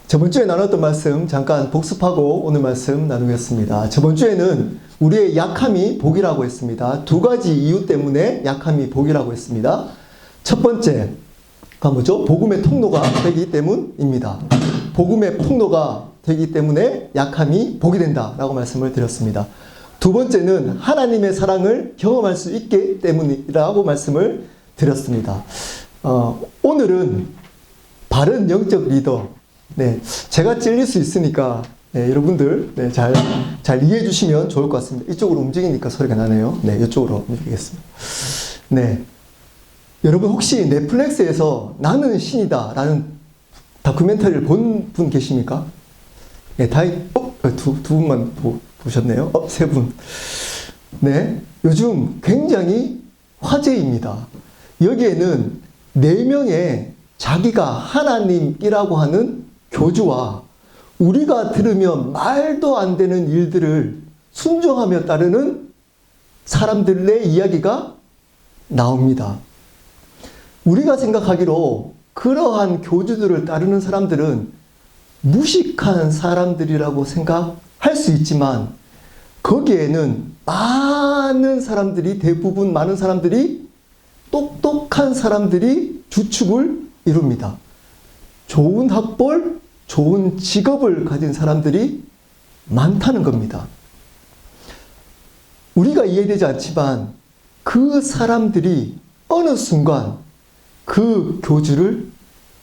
저번 주에 나눴던 말씀 잠깐 복습하고 오늘 말씀 나누겠습니다. 저번 주에는 우리의 약함이 복이라고 했습니다. 두 가지 이유 때문에 약함이 복이라고 했습니다. 첫 번째가 뭐죠? 복음의 통로가 되기 때문입니다. 복음의 통로가 되기 때문에 약함이 복이 된다라고 말씀을 드렸습니다. 두 번째는 하나님의 사랑을 경험할 수 있기 때문이라고 말씀을 드렸습니다. 오늘은 바른 영적 리더. 네, 제가 찔릴 수 있으니까 여러분들 잘 이해해 주시면 좋을 것 같습니다. 이쪽으로 움직이니까 소리가 나네요. 네, 이쪽으로 움직이겠습니다. 네, 여러분 혹시 넷플릭스에서 나는 신이다 라는 다큐멘터리를 본 분 계십니까? 네, 두 분만 보셨네요. 세 분. 네, 요즘 굉장히 화제입니다. 여기에는 4명의 자기가 하나님이라고 하는 교주와 우리가 들으면 말도 안 되는 일들을 순종하며 따르는 사람들의 이야기가 나옵니다. 우리가 생각하기로 그러한 교주들을 따르는 사람들은 무식한 사람들이라고 생각할 수 있지만 거기에는 대부분 많은 사람들이 똑똑한 사람들이 주축을 이룹니다. 좋은 학벌, 좋은 직업을 가진 사람들이 많다는 겁니다. 우리가 이해되지 않지만 그 사람들이 어느 순간 그 교주를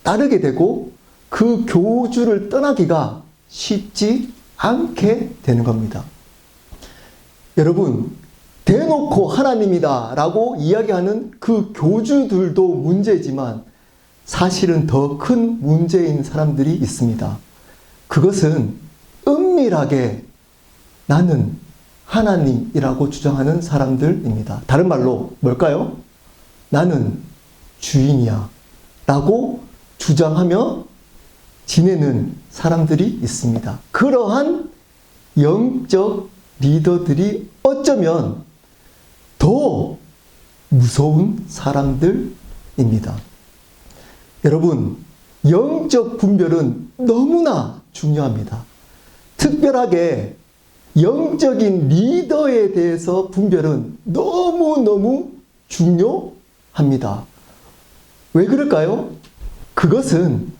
따르게 되고 그 교주를 떠나기가 쉽지 않게 되는 겁니다. 여러분, 대놓고 하나님이다 라고 이야기하는 그 교주들도 문제지만 사실은 더 큰 문제인 사람들이 있습니다. 그것은 은밀하게 나는 하나님이라고 주장하는 사람들입니다. 다른 말로 뭘까요? 나는 주인이야 라고 주장하며 지내는 사람들이 있습니다. 그러한 영적 리더들이 어쩌면 더 무서운 사람들입니다. 여러분, 영적 분별은 너무나 중요합니다. 특별하게 영적인 리더에 대해서 분별은 너무너무 중요합니다. 왜 그럴까요? 그것은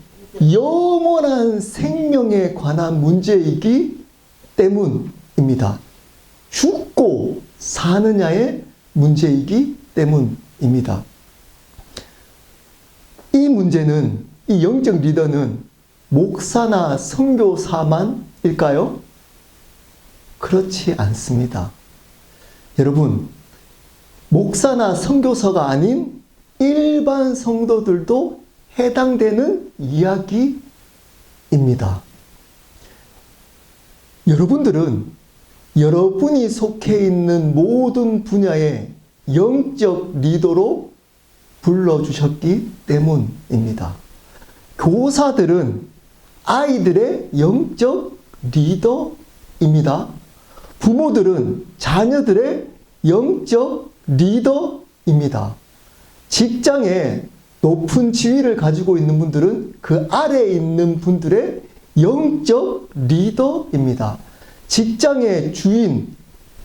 영원한 생명에 관한 문제이기 때문입니다. 죽고 사느냐의 문제이기 때문입니다. 이 문제는, 이 영적 리더는 목사나 선교사만일까요? 그렇지 않습니다. 여러분, 목사나 선교사가 아닌 일반 성도들도 해당되는 이야기입니다. 여러분들은 여러분이 속해 있는 모든 분야의 영적 리더로 불러주셨기 때문입니다. 교사들은 아이들의 영적 리더입니다. 부모들은 자녀들의 영적 리더입니다. 직장에 높은 지위를 가지고 있는 분들은 그 아래에 있는 분들의 영적 리더입니다. 직장의 주인,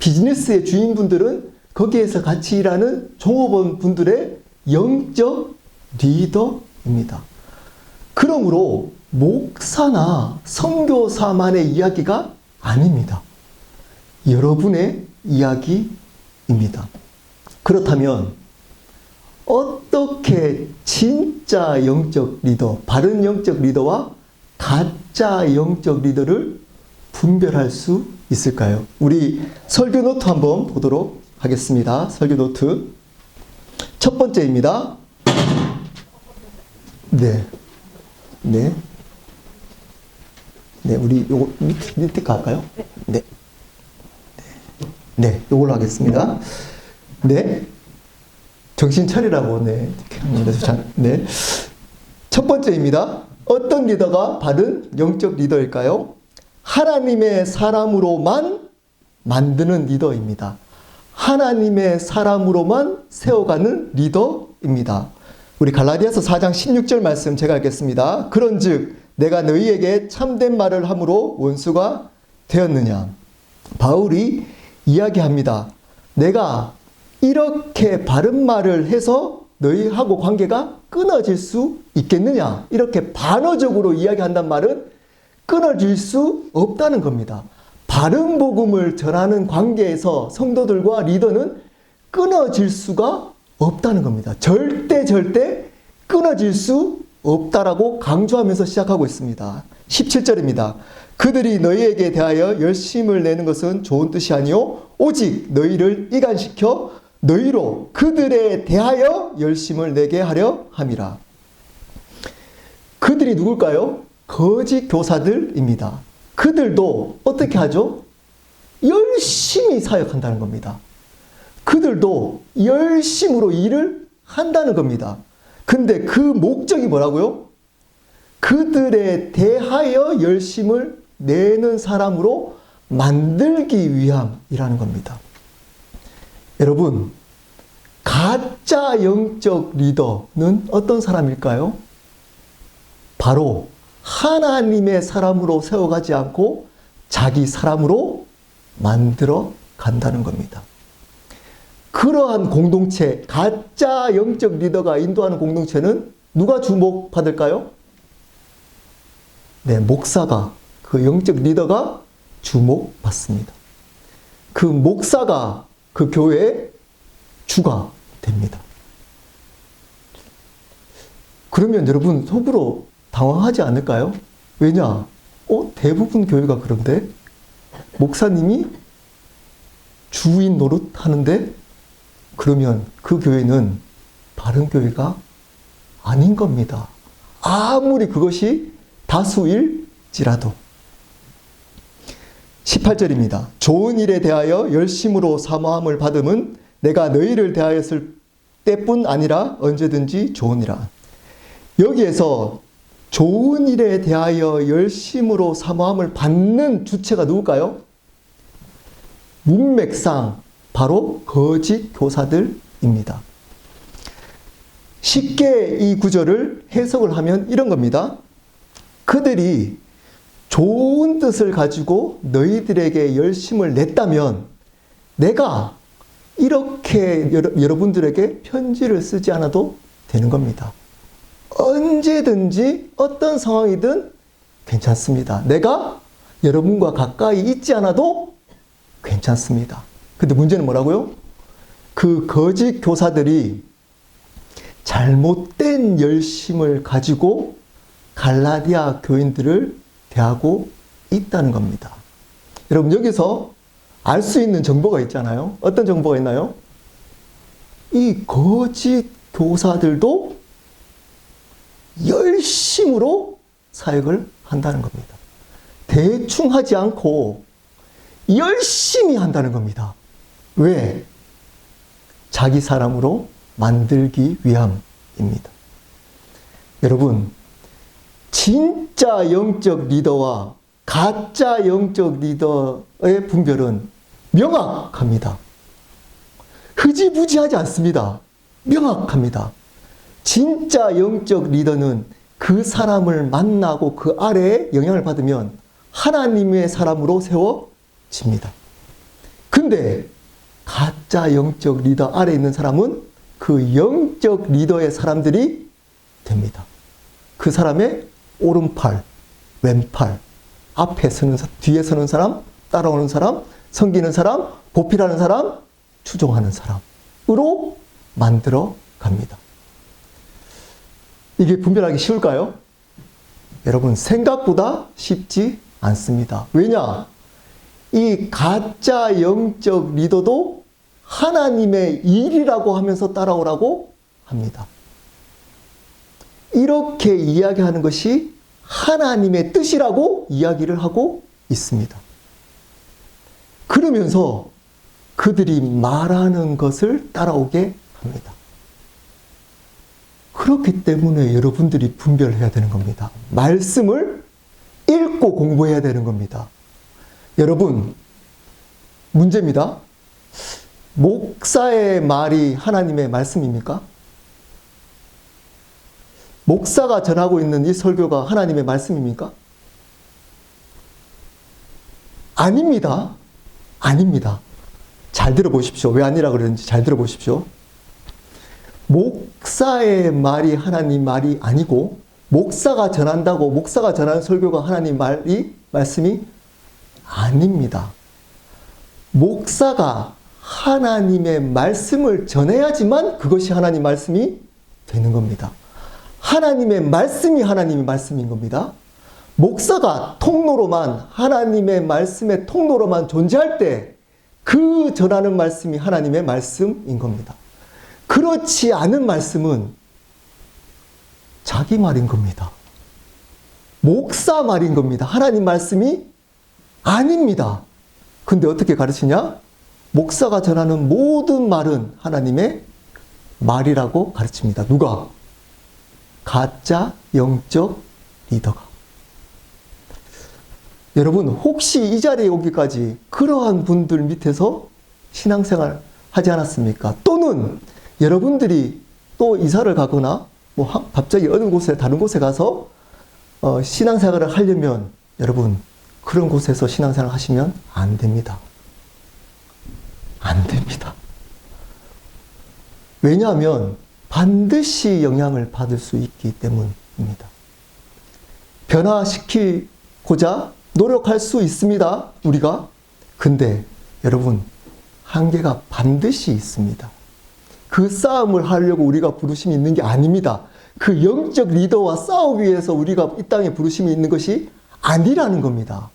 비즈니스의 주인분들은 거기에서 같이 일하는 종업원 분들의 영적 리더입니다. 그러므로 목사나 선교사만의 이야기가 아닙니다. 여러분의 이야기입니다. 그렇다면 어떻게 진짜 영적 리더, 바른 영적 리더와 가짜 영적 리더를 분별할 수 있을까요? 우리 설교 노트 한번 보도록 하겠습니다. 설교 노트 첫 번째입니다. 우리 요거 밑에 갈까요? 요걸로 하겠습니다. 정신 차리라고, 첫 번째입니다. 어떤 리더가 바른 영적 리더일까요? 하나님의 사람으로만 만드는 리더입니다. 하나님의 사람으로만 세워가는 리더입니다. 우리 갈라디아서 4장 16절 말씀 제가 읽겠습니다. 그런즉 내가 너희에게 참된 말을 함으로 원수가 되었느냐. 바울이 이야기합니다. 내가 이렇게 바른 말을 해서 너희하고 관계가 끊어질 수 있겠느냐. 이렇게 반어적으로 이야기한단 말은 끊어질 수 없다는 겁니다. 바른 복음을 전하는 관계에서 성도들과 리더는 끊어질 수가 없다는 겁니다. 절대 끊어질 수 없다라고 강조하면서 시작하고 있습니다. 17절입니다. 그들이 너희에게 대하여 열심을 내는 것은 좋은 뜻이 아니요 오직 너희를 이간시켜 너희로 그들에 대하여 열심을 내게 하려 함이라. 그들이 누굴까요? 거짓 교사들입니다. 그들도 어떻게 하죠? 열심히 사역한다는 겁니다. 그들도 열심으로 일을 한다는 겁니다. 근데 그 목적이 뭐라고요? 그들에 대하여 열심을 내는 사람으로 만들기 위함이라는 겁니다. 여러분, 가짜 영적 리더는 어떤 사람일까요? 바로 하나님의 사람으로 세워가지 않고 자기 사람으로 만들어 간다는 겁니다. 그러한 공동체, 가짜 영적 리더가 인도하는 공동체는 누가 주목받을까요? 네, 목사가, 그 영적 리더가 주목받습니다. 그 목사가 그 교회의 주가 됩니다. 그러면 여러분 속으로 당황하지 않을까요? 왜냐? 대부분 교회가 그런데 목사님이 주인 노릇 하는데 그러면 그 교회는 바른 교회가 아닌 겁니다. 아무리 그것이 다수일지라도. 18절입니다. 좋은 일에 대하여 열심으로 사모함을 받음은 내가 너희를 대하였을 때뿐 아니라 언제든지 좋으니라. 여기에서 좋은 일에 대하여 열심으로 사모함을 받는 주체가 누굴까요? 문맥상 바로 거짓 교사들입니다. 쉽게 이 구절을 해석을 하면 이런 겁니다. 그들이 좋은 뜻을 가지고 너희들에게 열심을 냈다면 내가 이렇게 여러분들에게 편지를 쓰지 않아도 되는 겁니다. 언제든지 어떤 상황이든 괜찮습니다. 내가 여러분과 가까이 있지 않아도 괜찮습니다. 근데 문제는 뭐라고요? 그 거짓 교사들이 잘못된 열심을 가지고 갈라디아 교인들을 대하고 있다는 겁니다. 여러분 여기서 알 수 있는 정보가 있잖아요. 어떤 정보가 있나요? 이 거짓 교사들도 열심으로 사역을 한다는 겁니다. 대충 하지 않고 열심히 한다는 겁니다. 왜? 자기 사람으로 만들기 위함입니다. 여러분, 진짜 영적 리더와 가짜 영적 리더의 분별은 명확합니다. 흐지부지하지 않습니다. 명확합니다. 진짜 영적 리더는 그 사람을 만나고 그 아래에 영향을 받으면 하나님의 사람으로 세워집니다. 근데 가짜 영적 리더 아래에 있는 사람은 그 영적 리더의 사람들이 됩니다. 그 사람의 오른팔, 왼팔, 앞에 서는 사람, 뒤에 서는 사람, 따라오는 사람, 섬기는 사람, 보필하는 사람, 추종하는 사람으로 만들어 갑니다. 이게 분별하기 쉬울까요? 여러분, 생각보다 쉽지 않습니다. 왜냐? 이 가짜 영적 리더도 하나님의 일이라고 하면서 따라오라고 합니다. 이렇게 이야기하는 것이 하나님의 뜻이라고 이야기를 하고 있습니다. 그러면서 그들이 말하는 것을 따라오게 합니다. 그렇기 때문에 여러분들이 분별해야 되는 겁니다. 말씀을 읽고 공부해야 되는 겁니다. 여러분, 문제입니다. 목사의 말이 하나님의 말씀입니까? 목사가 전하고 있는 이 설교가 하나님의 말씀입니까? 아닙니다. 아닙니다. 잘 들어보십시오. 왜 아니라 그러는지 잘 들어보십시오. 목사의 말이 하나님 말이 아니고 목사가 전한다고 목사가 전하는 설교가 하나님 말씀이 아닙니다. 목사가 하나님의 말씀을 전해야지만 그것이 하나님 말씀이 되는 겁니다. 하나님의 말씀이 하나님의 말씀인 겁니다. 목사가 통로로만 하나님의 말씀의 통로로만 존재할 때 그 전하는 말씀이 하나님의 말씀인 겁니다. 그렇지 않은 말씀은 자기 말인 겁니다. 목사 말인 겁니다. 하나님 말씀이 아닙니다. 근데 어떻게 가르치냐? 목사가 전하는 모든 말은 하나님의 말이라고 가르칩니다. 누가? 가짜 영적 리더가. 여러분, 혹시 이 자리에 오기까지 그러한 분들 밑에서 신앙생활 하지 않았습니까? 또는 여러분들이 또 이사를 가거나 뭐 갑자기 어느 곳에 다른 곳에 가서 신앙생활을 하려면 여러분 그런 곳에서 신앙생활을 하시면 안 됩니다. 안 됩니다. 왜냐하면 반드시 영향을 받을 수 있기 때문입니다. 변화시키고자 노력할 수 있습니다. 우리가. 근데 여러분 한계가 반드시 있습니다. 그 싸움을 하려고 우리가 부르심이 있는 게 아닙니다. 그 영적 리더와 싸우기 위해서 우리가 이 땅에 부르심이 있는 것이 아니라는 겁니다.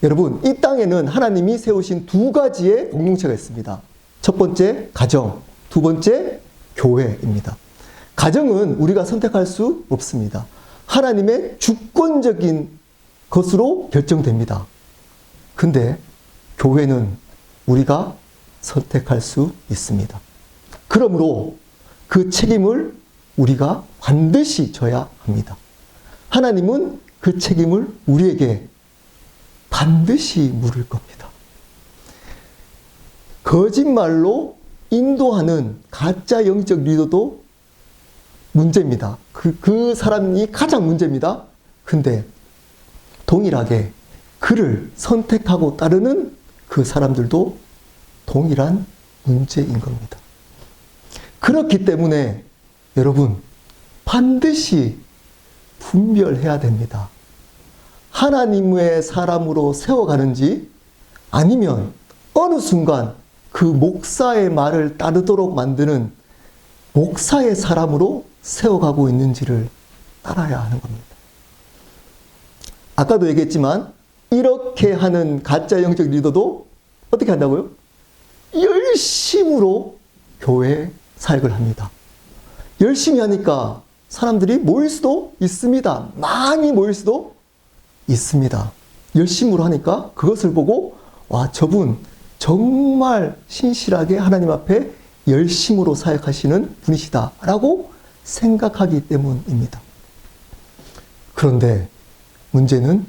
여러분, 이 땅에는 하나님이 세우신 두 가지의 공동체가 있습니다. 첫 번째, 가정. 두 번째, 교회입니다. 가정은 우리가 선택할 수 없습니다. 하나님의 주권적인 것으로 결정됩니다. 근데 교회는 우리가 선택할 수 있습니다. 그러므로 그 책임을 우리가 반드시 져야 합니다. 하나님은 그 책임을 우리에게 반드시 물을 겁니다. 거짓말로 인도하는 가짜 영적 리더도 문제입니다. 그 사람이 가장 문제입니다. 근데 동일하게 그를 선택하고 따르는 그 사람들도 동일한 문제인 겁니다. 그렇기 때문에 여러분 반드시 분별해야 됩니다. 하나님의 사람으로 세워가는지 아니면 어느 순간 그 목사의 말을 따르도록 만드는 목사의 사람으로 세워가고 있는지를 따라야 하는 겁니다. 아까도 얘기했지만 이렇게 하는 가짜 영적 리더도 어떻게 한다고요? 열심으로 교회 사역을 합니다. 열심히 하니까 사람들이 모일 수도 있습니다. 많이 모일 수도 있습니다. 열심으로 하니까 그것을 보고 와, 저분 정말 신실하게 하나님 앞에 열심으로 사역하시는 분이시다 라고 생각하기 때문입니다. 그런데 문제는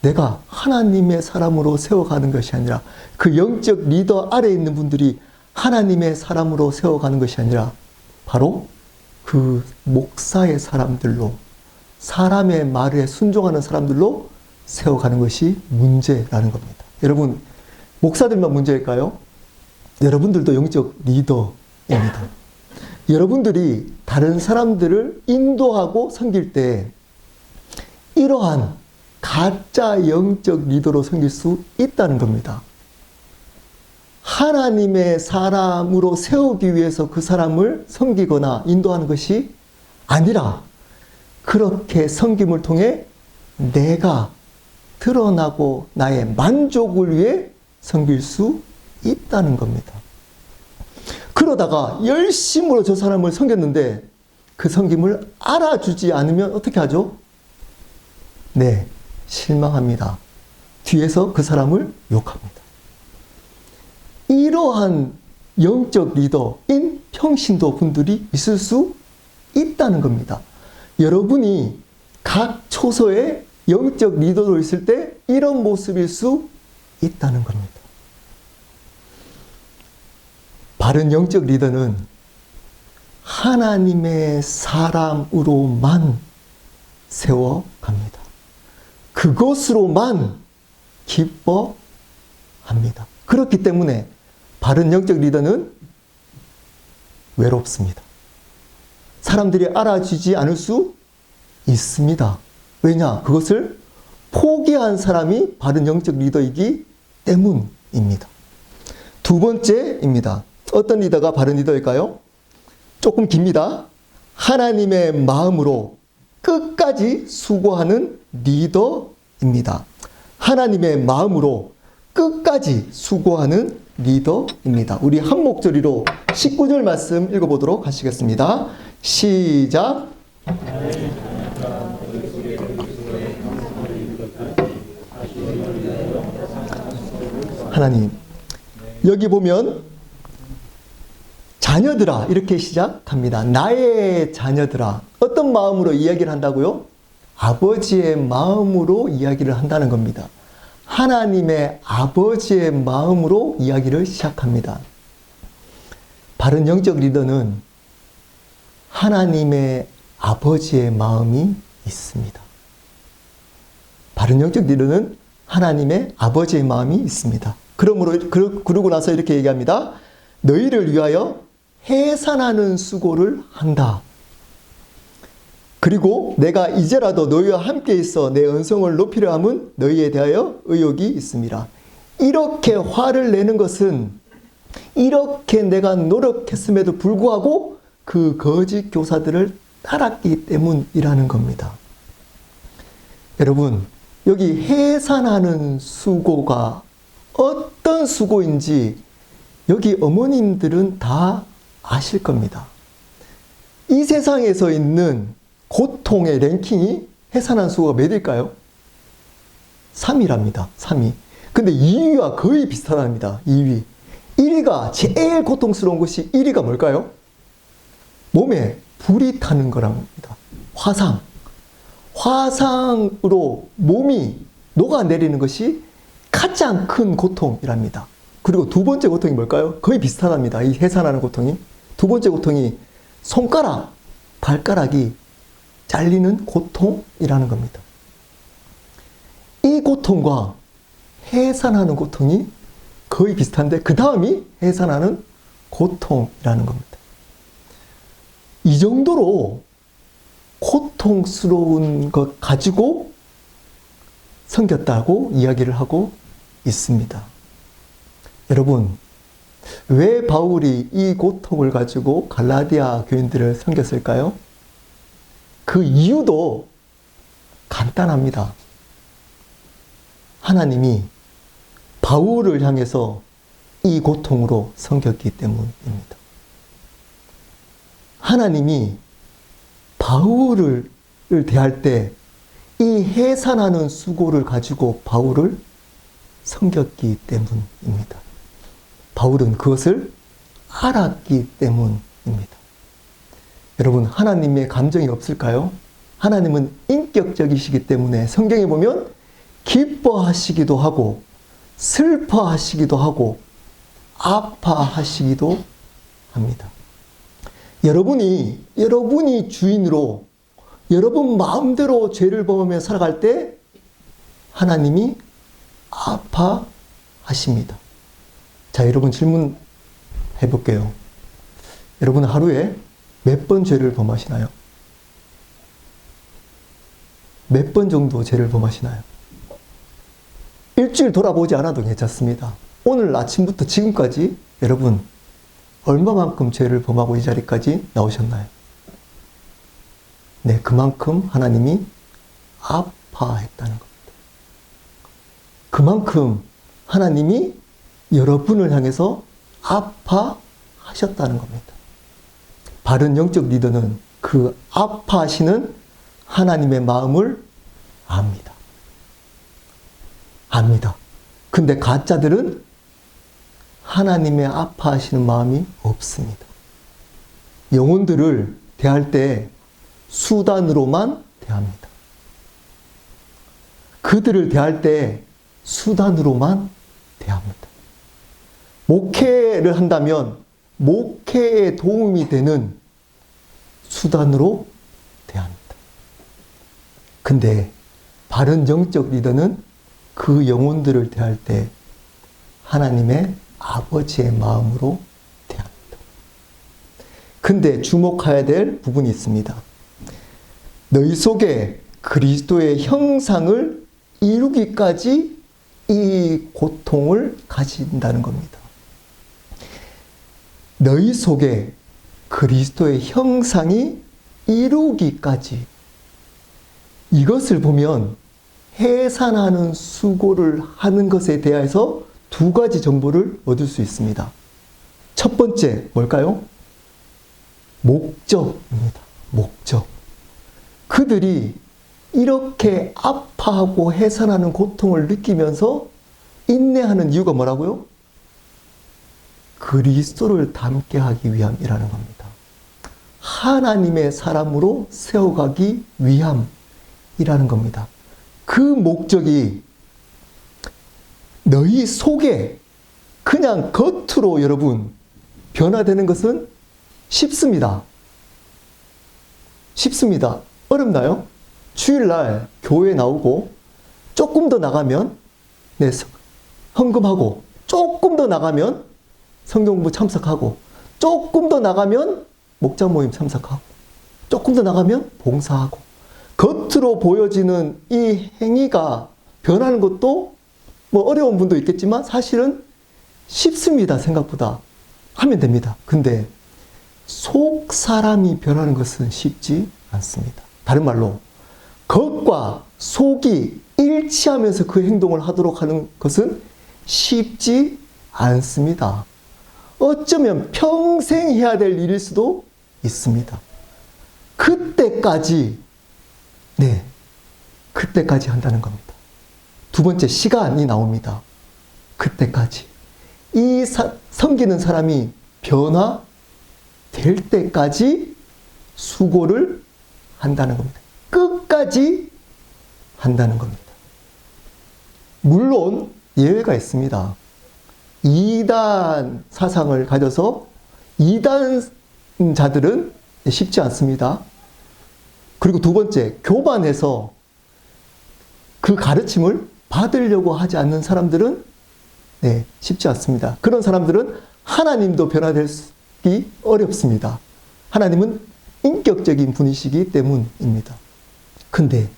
내가 하나님의 사람으로 세워가는 것이 아니라 그 영적 리더 아래에 있는 분들이 하나님의 사람으로 세워가는 것이 아니라 바로 그 목사의 사람들로 사람의 말에 순종하는 사람들로 세워가는 것이 문제라는 겁니다. 여러분, 목사들만 문제일까요? 여러분들도 영적 리더입니다. 여러분들이 다른 사람들을 인도하고 섬길 때 이러한 가짜 영적 리더로 섬길 수 있다는 겁니다. 하나님의 사람으로 세우기 위해서 그 사람을 섬기거나 인도하는 것이 아니라 그렇게 섬김을 통해 내가 드러나고 나의 만족을 위해 섬길 수 있다는 겁니다. 그러다가 열심으로 저 사람을 섬겼는데 그 섬김을 알아주지 않으면 어떻게 하죠? 네, 실망합니다. 뒤에서 그 사람을 욕합니다. 이러한 영적 리더인 평신도 분들이 있을 수 있다는 겁니다. 여러분이 각 초소에 영적 리더로 있을 때 이런 모습일 수 있다는 겁니다. 바른 영적 리더는 하나님의 사람으로만 세워갑니다. 그것으로만 기뻐합니다. 그렇기 때문에 바른 영적 리더는 외롭습니다. 사람들이 알아주지 않을 수 있습니다. 왜냐? 그것을 포기한 사람이 바른 영적 리더이기 때문입니다. 두 번째입니다. 어떤 리더가 바른 리더일까요? 조금 깁니다. 하나님의 마음으로 끝까지 수고하는 리더입니다. 하나님의 마음으로 끝까지 수고하는 리더입니다. 우리 한 목소리로 19절 말씀 읽어보도록 하시겠습니다. 시작. 하나님, 여기 보면 자녀들아 이렇게 시작합니다. 나의 자녀들아. 어떤 마음으로 이야기를 한다고요? 아버지의 마음으로 이야기를 한다는 겁니다. 하나님의 아버지의 마음으로 이야기를 시작합니다. 바른 영적 리더는 하나님의 아버지의 마음이 있습니다. 바른 영적 리더는 하나님의 아버지의 마음이 있습니다. 그러고 나서 이렇게 얘기합니다. 너희를 위하여 해산하는 수고를 한다. 그리고 내가 이제라도 너희와 함께 있어 내 언성을 높이려 함은 너희에 대하여 의욕이 있습니다. 이렇게 화를 내는 것은 이렇게 내가 노력했음에도 불구하고 그 거짓 교사들을 따랐기 때문이라는 겁니다. 여러분, 여기 해산하는 수고가 어떤 수고인지 여기 어머님들은 다 아실 겁니다. 이 세상에서 있는 고통의 랭킹이 해산하는 수고가 몇일까요? 3위랍니다. 3위. 근데 2위와 거의 비슷하답니다. 2위. 1위가 제일 고통스러운 것이 1위가 뭘까요? 몸에 불이 타는 거랍니다. 화상. 화상으로 몸이 녹아내리는 것이 가장 큰 고통이랍니다. 그리고 두 번째 고통이 뭘까요? 거의 비슷하답니다. 이 해산하는 고통이. 두 번째 고통이 손가락, 발가락이 잘리는 고통이라는 겁니다. 이 고통과 해산하는 고통이 거의 비슷한데 그 다음이 해산하는 고통이라는 겁니다. 이 정도로 고통스러운 것 가지고 섬겼다고 이야기를 하고 있습니다. 여러분, 왜 바울이 이 고통을 가지고 갈라디아 교인들을 섬겼을까요? 그 이유도 간단합니다. 하나님이 바울을 향해서 이 고통으로 섬겼기 때문입니다. 하나님이 바울을 대할 때 이 해산하는 수고를 가지고 바울을 섬겼기 때문입니다. 바울은 그것을 알았기 때문입니다. 여러분, 하나님의 감정이 없을까요? 하나님은 인격적이시기 때문에 성경에 보면 기뻐하시기도 하고 슬퍼하시기도 하고 아파하시기도 합니다. 여러분이 주인으로 여러분 마음대로 죄를 범하며 살아갈 때 하나님이 아파하십니다. 자, 여러분 질문해 볼게요. 여러분 하루에 몇 번 죄를 범하시나요? 몇 번 정도 죄를 범하시나요? 일주일 돌아보지 않아도 괜찮습니다. 오늘 아침부터 지금까지 여러분 얼마만큼 죄를 범하고 이 자리까지 나오셨나요? 네, 그만큼 하나님이 아파했다는 겁니다. 그만큼 하나님이 여러분을 향해서 아파하셨다는 겁니다. 바른 영적 리더는 그 아파하시는 하나님의 마음을 압니다. 압니다. 근데 가짜들은 하나님의 아파하시는 마음이 없습니다. 영혼들을 대할 때 수단으로만 대합니다. 그들을 대할 때 수단으로만 대합니다. 목회를 한다면 목회에 도움이 되는 수단으로 대합니다. 근데 바른 영적 리더는 그 영혼들을 대할 때 하나님의 아버지의 마음으로 대합니다. 근데 주목해야 될 부분이 있습니다. 너희 속에 그리스도의 형상을 이루기까지 이 고통을 가진다는 겁니다. 너희 속에 그리스도의 형상이 이루기까지, 이것을 보면 해산하는 수고를 하는 것에 대해서 두 가지 정보를 얻을 수 있습니다. 첫 번째 뭘까요? 목적입니다. 목적. 그들이 이렇게 아파하고 해산하는 고통을 느끼면서 인내하는 이유가 뭐라고요? 그리스도를 닮게 하기 위함이라는 겁니다. 하나님의 사람으로 세워가기 위함이라는 겁니다. 그 목적이 너희 속에 그냥 겉으로 여러분 변화되는 것은 쉽습니다. 쉽습니다. 어렵나요? 주일날 교회 나오고 조금 더 나가면 헌금하고, 조금 더 나가면 성경공부 참석하고, 조금 더 나가면 목자 모임 참석하고, 조금 더 나가면 봉사하고, 겉으로 보여지는 이 행위가 변하는 것도 뭐 어려운 분도 있겠지만 사실은 쉽습니다. 생각보다. 하면 됩니다. 근데 속 사람이 변하는 것은 쉽지 않습니다. 다른 말로 겉과 속이 일치하면서 그 행동을 하도록 하는 것은 쉽지 않습니다. 어쩌면 평생 해야 될 일일 수도 있습니다. 그때까지 한다는 겁니다. 두 번째, 시간이 나옵니다. 그때까지. 섬기는 사람이 변화될 때까지 수고를 한다는 겁니다. 끝까지 한다는 겁니다. 물론 예외가 있습니다. 이단 사상을 가져서 이단자들은 쉽지 않습니다. 그리고 두 번째, 교반해서 그 가르침을 받으려고 하지 않는 사람들은 쉽지 않습니다. 그런 사람들은 하나님도 변화되기 어렵습니다. 하나님은 인격적인 분이시기 때문입니다. 근데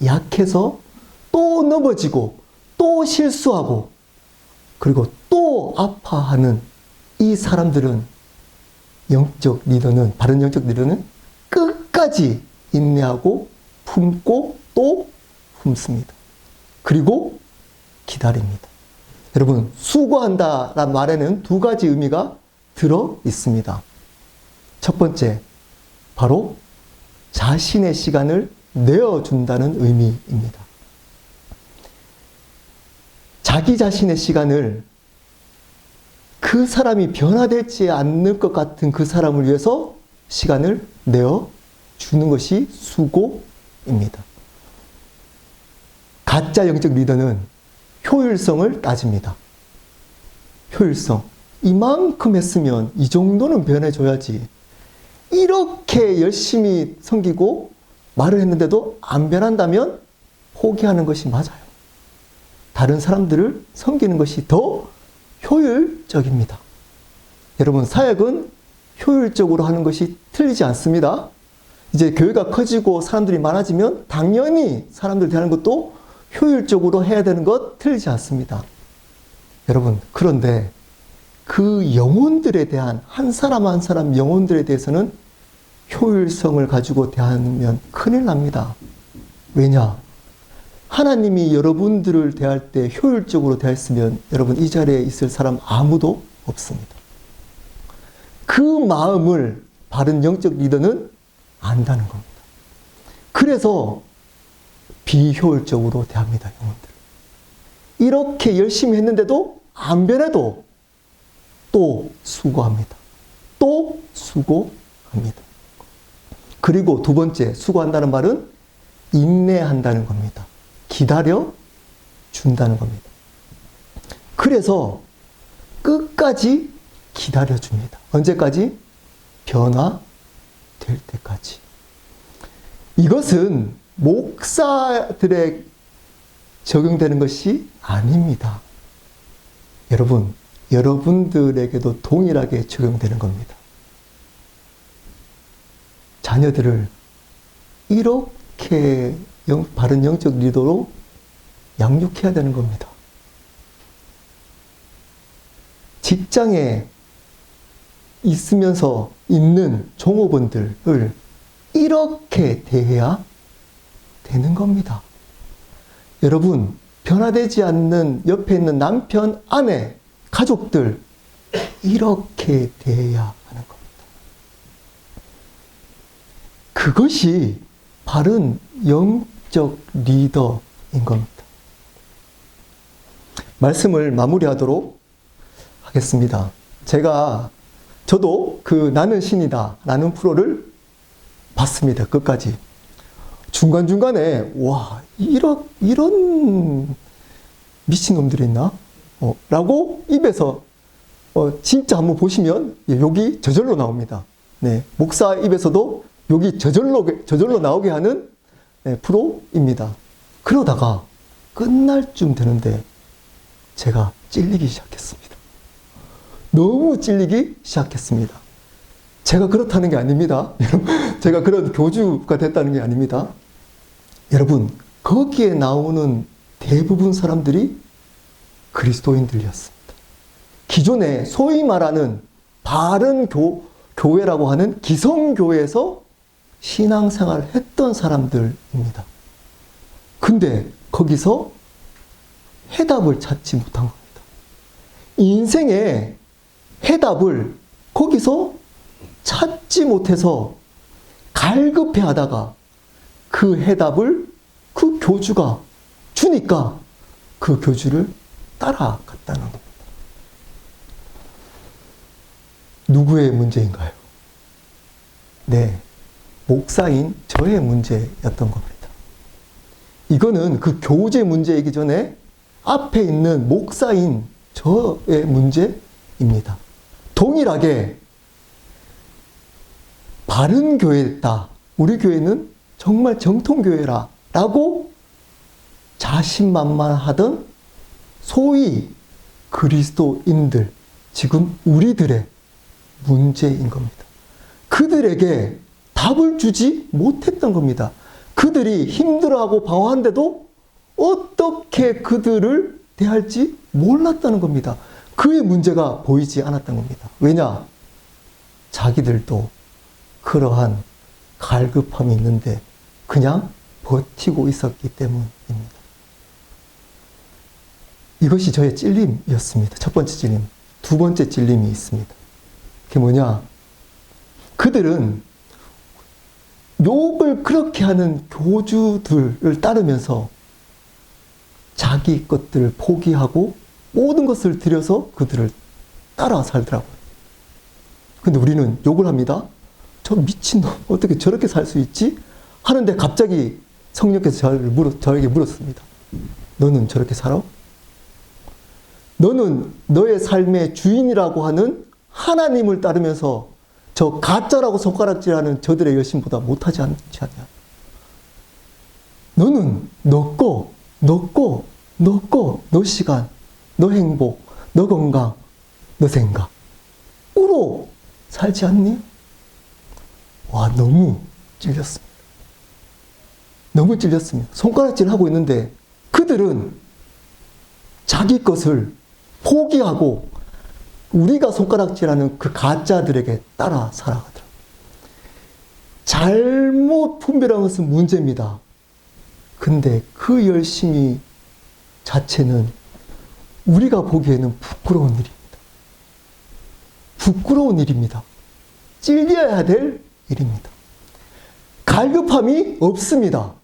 약해서 또 넘어지고 또 실수하고 그리고 또 아파하는 이 사람들은 바른 영적 리더는 끝까지 인내하고 품고 또 품습니다. 그리고 기다립니다. 여러분, 수고한다라는 말에는 두 가지 의미가 들어 있습니다. 첫 번째, 바로 자신의 시간을 내어준다는 의미입니다. 자기 자신의 시간을 그 사람이 변화되지 않을 것 같은 그 사람을 위해서 시간을 내어주는 것이 수고입니다. 가짜 영적 리더는 효율성을 따집니다. 효율성. 이만큼 했으면 이 정도는 변해줘야지. 이렇게 열심히 섬기고 말을 했는데도 안 변한다면 포기하는 것이 맞아요. 다른 사람들을 섬기는 것이 더 효율적입니다. 여러분, 사역은 효율적으로 하는 것이 틀리지 않습니다. 이제 교회가 커지고 사람들이 많아지면 당연히 사람들 대하는 것도 효율적으로 해야 되는 것 틀리지 않습니다. 여러분, 그런데 그 영혼들에 대한 한 사람 한 사람 영혼들에 대해서는 효율성을 가지고 대하면 큰일 납니다. 왜냐? 하나님이 여러분들을 대할 때 효율적으로 대했으면 여러분 이 자리에 있을 사람 아무도 없습니다. 그 마음을 바른 영적 리더는 안다는 겁니다. 그래서 비효율적으로 대합니다. 영혼들. 이렇게 열심히 했는데도 안 변해도 또 수고합니다. 또 수고합니다. 그리고 두 번째, 수고한다는 말은 인내한다는 겁니다. 기다려 준다는 겁니다. 그래서 끝까지 기다려 줍니다. 언제까지? 변화되기까지. 될 때까지. 이것은 목사들에 적용되는 것이 아닙니다. 여러분, 여러분들에게도 동일하게 적용되는 겁니다. 자녀들을 이렇게 바른 영적 리더로 양육해야 되는 겁니다. 직장에 있으면서 있는 종업원들을 이렇게 대해야 되는 겁니다. 여러분, 변화되지 않는 옆에 있는 남편, 아내, 가족들 이렇게 대해야 하는 겁니다. 그것이 바른 영적 리더인 겁니다. 말씀을 마무리하도록 하겠습니다. 저도 그 나는 신이다 라는 프로를 봤습니다. 끝까지. 중간중간에 와 이런 미친놈들이 있나? 라고 입에서 진짜 한번 보시면 욕이 저절로 나옵니다. 네, 목사 입에서도 욕이 저절로 나오게 하는 프로입니다. 그러다가 끝날 쯤 되는데 제가 찔리기 시작했습니다. 너무 찔리기 시작했습니다. 제가 그렇다는 게 아닙니다. 제가 그런 교주가 됐다는 게 아닙니다. 여러분, 거기에 나오는 대부분 사람들이 그리스도인들이었습니다. 기존에 소위 말하는 바른 교회라고 하는 기성교회에서 신앙생활을 했던 사람들입니다. 근데 거기서 해답을 찾지 못한 겁니다. 인생의 해답을 거기서 찾지 못해서 갈급해 하다가 그 해답을 그 교주가 주니까 그 교주를 따라갔다는 겁니다. 누구의 문제인가요? 네, 목사인 저의 문제였던 겁니다. 이거는 그 교주의 문제이기 전에 앞에 있는 목사인 저의 문제입니다. 동일하게 바른 교회다. 우리 교회는 정말 정통교회라 라고 자신만만하던 소위 그리스도인들, 지금 우리들의 문제인 겁니다. 그들에게 답을 주지 못했던 겁니다. 그들이 힘들어하고 방황한데도 어떻게 그들을 대할지 몰랐다는 겁니다. 그의 문제가 보이지 않았던 겁니다. 왜냐? 자기들도 그러한 갈급함이 있는데 그냥 버티고 있었기 때문입니다. 이것이 저의 찔림이었습니다. 첫 번째 찔림. 두 번째 찔림이 있습니다. 그게 뭐냐? 그들은 욕을 그렇게 하는 교주들을 따르면서 자기 것들을 포기하고 모든 것을 들여서 그들을 따라 살더라고요. 근데 우리는 욕을 합니다. 저 미친놈, 어떻게 저렇게 살 수 있지? 하는데 갑자기 성령께서 저에게 물었습니다. 너는 저렇게 살아? 너는 너의 삶의 주인이라고 하는 하나님을 따르면서 저 가짜라고 손가락질하는 저들의 열심보다 못하지 않지 않냐? 너는 너 시간, 너 행복, 너 건강, 너 생각으로 살지 않니? 와, 너무 찔렸습니다. 너무 찔렸습니다. 손가락질하고 있는데 그들은 자기 것을 포기하고 우리가 손가락질하는 그 가짜들에게 따라 살아가더라고요. 잘못 분별한 것은 문제입니다. 근데 그 열심히 자체는 우리가 보기에는 부끄러운 일입니다. 부끄러운 일입니다. 찔려야 될 일입니다. 갈급함이 없습니다.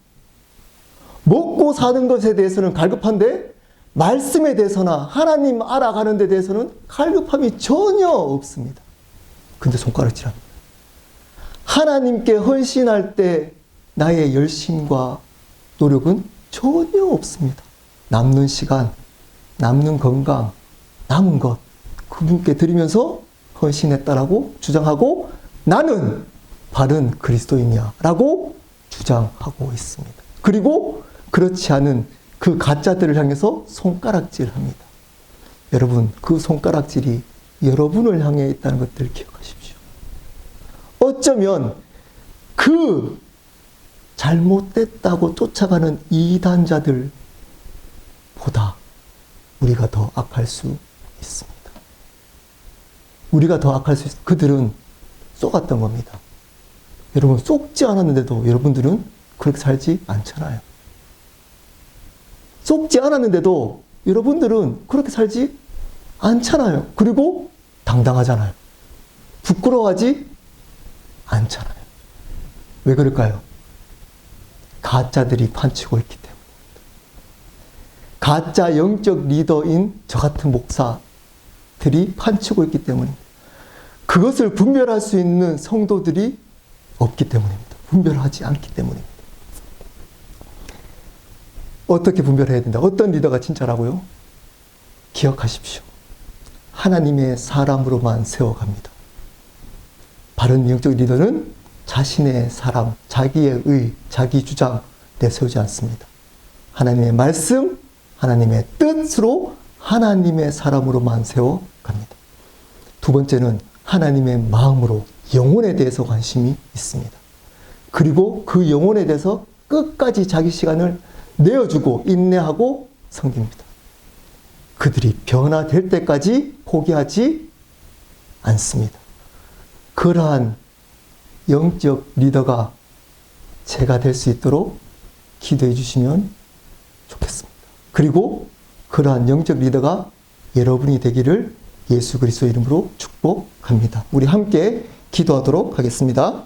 먹고 사는 것에 대해서는 갈급한데 말씀에 대해서나 하나님 알아가는 데 대해서는 갈급함이 전혀 없습니다. 근데 손가락질합니다. 하나님께 헌신할 때 나의 열심과 노력은 전혀 없습니다. 남는 시간, 남는 건강, 남은 것 그분께 드리면서 헌신했다라고 주장하고 나는 바른 그리스도이냐라고 주장하고 있습니다. 그리고 그렇지 않은 그 가짜들을 향해서 손가락질합니다. 여러분, 그 손가락질이 여러분을 향해 있다는 것들 기억하십시오. 어쩌면 그 잘못됐다고 쫓아가는 이단자들보다 우리가 더 악할 수 있습니다. 우리가 더 악할 수 있습니다. 그들은 쏘갔던 겁니다. 여러분, 쏘지 않았는데도 여러분들은 그렇게 살지 않잖아요. 쏘지 않았는데도 여러분들은 그렇게 살지 않잖아요. 그리고 당당하잖아요. 부끄러워하지 않잖아요. 왜 그럴까요? 가짜들이 판치고 있기 때문입니다. 가짜 영적 리더인 저 같은 목사들이 판치고 있기 때문입니다. 그것을 분별할 수 있는 성도들이 없기 때문입니다. 분별하지 않기 때문입니다. 어떻게 분별해야 된다? 어떤 리더가 진짜라고요? 기억하십시오. 하나님의 사람으로만 세워갑니다. 바른 영적 리더는 자신의 사람, 자기의 의, 자기 주장 내세우지 않습니다. 하나님의 말씀, 하나님의 뜻으로 하나님의 사람으로만 세워갑니다. 두 번째는 하나님의 마음으로 영혼에 대해서 관심이 있습니다. 그리고 그 영혼에 대해서 끝까지 자기 시간을 내어주고 인내하고 섬깁니다. 그들이 변화될 때까지 포기하지 않습니다. 그러한 영적 리더가 제가 될 수 있도록 기도해 주시면 좋겠습니다. 그리고 그러한 영적 리더가 여러분이 되기를 예수 그리스도 이름으로 축복합니다. 우리 함께 기도하도록 하겠습니다.